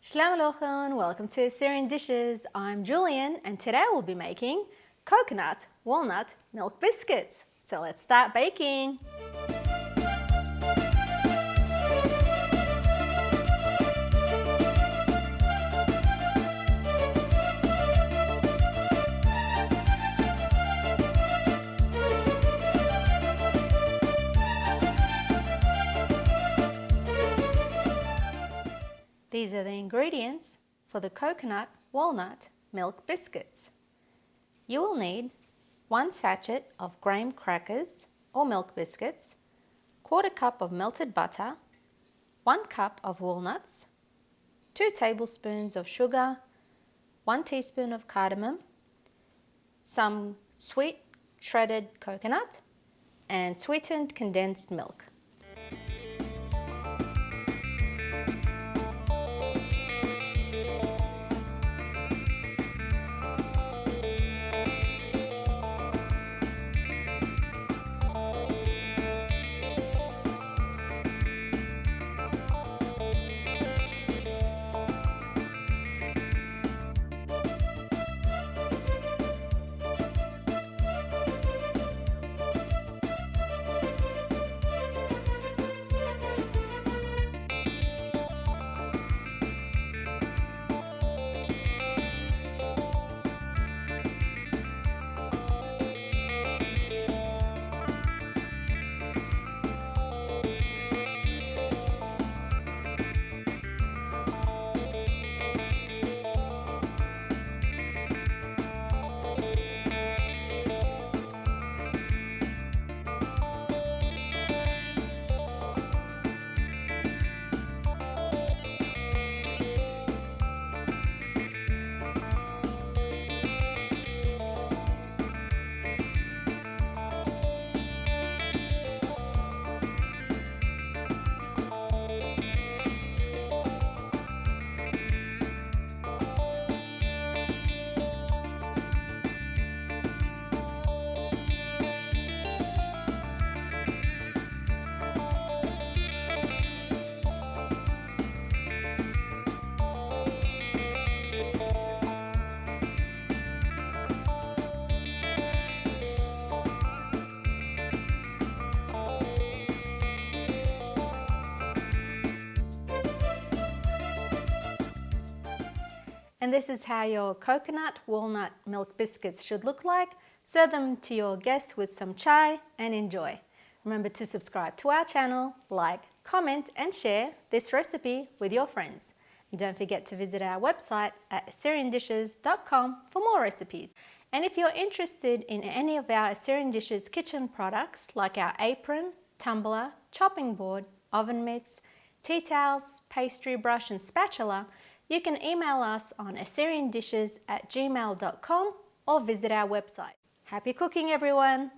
Shalom Aleichem, welcome to Assyrian Dishes. I'm Julian and today we'll be making coconut walnut milk biscuits. So let's start baking. These are the ingredients for the coconut walnut milk biscuits. You will need 1 sachet of graham crackers or milk biscuits, 1/4 cup of melted butter, 1 cup of walnuts, 2 tablespoons of sugar, 1 teaspoon of cardamom, some sweet shredded coconut, and sweetened condensed milk. And this is how your coconut walnut milk biscuits should look like. Serve them to your guests with some chai and enjoy. Remember to subscribe to our channel, like, comment and share this recipe with your friends. And don't forget to visit our website at AssyrianDishes.com for more recipes. And if you're interested in any of our Assyrian Dishes kitchen products like our apron, tumbler, chopping board, oven mitts, tea towels, pastry brush and spatula, you can email us on assyriandishes@gmail.com or visit our website. Happy cooking, everyone!